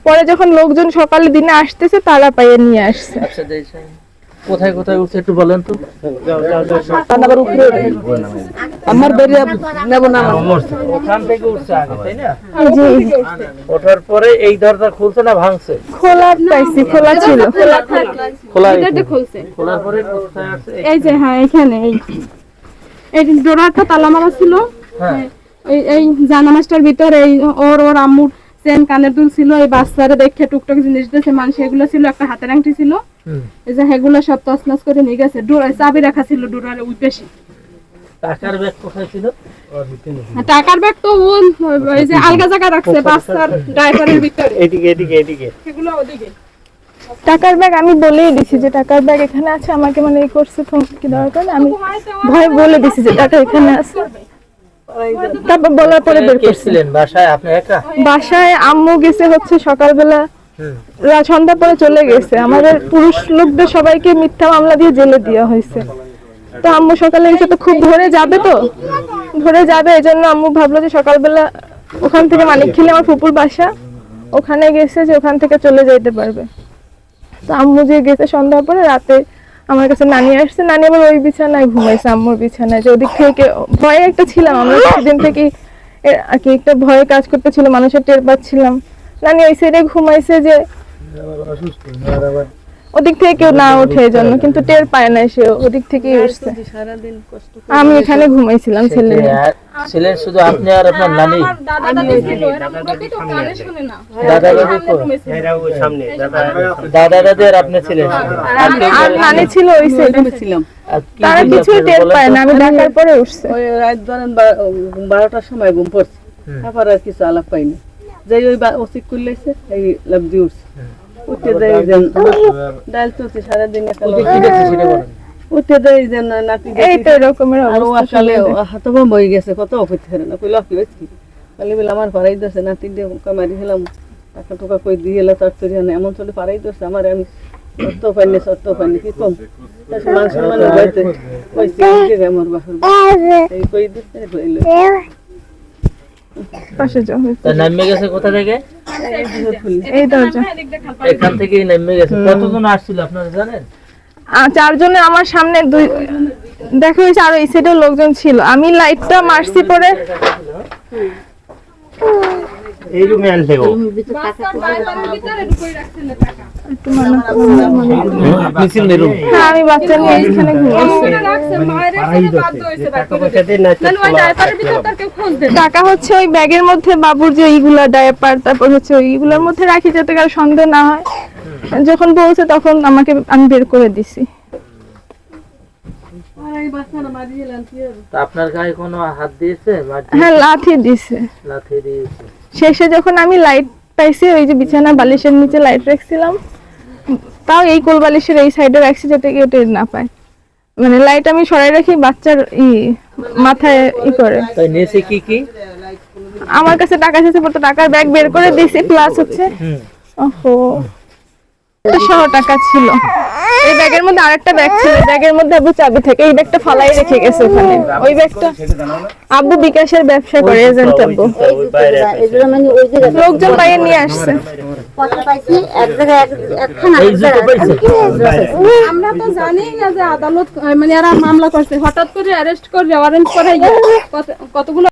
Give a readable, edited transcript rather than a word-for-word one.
পরে যখন লোকজন সকালে দিনে আসতেছে তারা পাইয়ে নিয়ে আসছে। আচ্ছা কোথায় কোথায় উঠছে একটু বলেন তো। আমার বেরিয়ে নেব না, ওখান থেকে উঠছে আগে, তাই না? জি ওঠার পরে এই দরজা খুলছে না ভাঙছে? খোলা পাইছি, খোলা ছিল। খোলার পরে কোথায় আছে? এই যে হ্যাঁ এখানে এই ডোরাটা তালা মারা ছিল। হ্যাঁ এই জানামাজটার ভিতরে ওর আম্মুর চেন কানের দুল ছিল, এই বাচ্চারা দেখে টুকটাক জিনিস দিয়েছে মানুষ, এগুলো ছিল, একটা হাতের আংটি ছিল, এই যে সেগুলো সব তছনছ করে নিয়ে গেছে। চাবি রাখা ছিল ডোরার ওই পেশে। টাকার ব্যাগ কোথায় ছিল? টাকার ব্যাগ তো ওই যে আলগা জায়গা রাখছে বাচ্চার ডাইপারের ভিতরে। এদিকে সেগুলো ওদিকে। টাকার ব্যাগ আমি বলেই দিছি যে টাকার ব্যাগ এখানে আছে, আমাকে মানে এই করছে কি দরকার, আমি ভয় বলে দিছি যে টাকা এখানে আছে। তারপর বলার পরে বের করছিলেন। বাসায় আপনি একা? বাসায় আম্মু গেছে হচ্ছে সকালবেলা, সন্ধ্যা পরে চলে গেছে। আমাদের পুরুষ লোকদের সবাইকে মিথ্যা মামলা দিয়ে জেলে দেওয়া হয়েছে। তো আম্মু সকালে এসে তো খুব ধরে যাবে, এই জন্য আম্মু ভাবলো যে সকালবেলা ওখান থেকে মানিকখালী আমার ফুপুর বাসা, ওখানে গেছে যে ওখান থেকে চলে যেতে পারবে। তো আম্মু যে গেছে সন্ধ্যার পরে, রাতে আমার কাছে নানি আসছে, নানি আবার ওই বিছানায় ঘুমাইছে, আম্মুর বিছানায়। যে ওদিক থেকে ভয়ে একটা ছিলাম আমরা, সেদিন থেকে আর কি একটা ভয়ে কাজ করতেছিল, মানুষের টের পাচ্ছিলাম। নানি ওই সাইডে ঘুমাইছে যে ওদিক থেকে কেউ না ওঠে এই জন্য, কিন্তু টের পায় না, সে ওদিক থেকেই উঠছে। আমি এখানে ঘুমাইছিলাম ছেলে ছিলেন শুধু আপনি আর আপনার নানি? দাদা দাদি আর আপনি ছিলেন, আর নানি ছিল ওই সাইডে ছিলাম। তারা কিছুই টের পায় না, আমি ডাকার পরে উঠছে। ওই রাত ধরেন 12টার সময় ঘুম পড়ছে, তারপর আর কিছু আলাপ পাইনি। যে ওই ওসিক করলেছে এই লাভ দিয়ে উঠছে, উঠে দেয় ডাল চলছে সারাদিন, উঠে দেয় যে নাতি এরকমের আসলে হাত বম হয়ে গেছে, কত অপেক্ষা করে না কইল কি হয়েছে কালি বলে আমার পাড়াই দিয়েছে, নাতি দিয়ে কামারি হলাম, টাকা টোকা কই দিয়ে এলো চটচড়ি আনে, এমন চলে পাড়াই দিয়েছে আমার, আমি সত্য পাইনি কি কম মানুষের মানে হইতে হয়েছে আমার বাসর এই কই দিতে রইল। পাশে যাও, নামে গেছে কোথা থেকে? এই দরজা এখান থেকে নামে গেছে। কতজন আসছিল আপনারা জানেন? 4 জনে আমার সামনে, দেখা হয়েছে, আর এই সাইডে লোকজন ছিল। আমি লাইটটা মারছি পরে এই রুমে আনতে গো হ্যাঁ, আমি বাচ্চা নিয়ে এখানে ঘুমাইছি। টাকা হচ্ছে ওই ব্যাগের মধ্যে, বাবুর যে এইগুলা ডায়াপার, তারপর হচ্ছে ওইগুলোর মধ্যে রাখি যাতে কারো সন্দেহ না হয়। যখন বলছে তখন আমি বের করে দিছি। আপনার গায়ে কোনো হাত দিয়েছে? হ্যাঁ, লাথি দিছে। শেষে যখন আমি লাইট পাইছি, ওই যে বিছানা বালিশের নিচে লাইট রাখছিলাম, তাও এই কোল বালিশের এই সাইডে রাখছি যাতে কেউ টের না পায়। মানে লাইট আমি সরাই রাখি, বাচ্চার মাথায় করে। কি আমার কাছে টাকা শেষে পড়তো, টাকার ব্যাগ বের করে দিয়েছি, প্লাস হচ্ছে সহ টাকা ছিল। এই ব্যাগের মধ্যে আরেকটা ব্যাগ ছিল, ব্যাগের মধ্যে আব্বু চাবি থাকে, এই ব্যাগটা ফালাই রেখে গেছে ওখানে। ওই ব্যাগটা আব্বু বিকাশের ব্যবসা করে, এজেন্ট আব্বু। লোকজন পাইয়ে নিয়ে আসছে। আমরা তো জানি না যে আদালত মানে এরা মামলা করছে, হঠাৎ করে অ্যারেস্ট করে ওয়ারেন্ট করে কতগুলো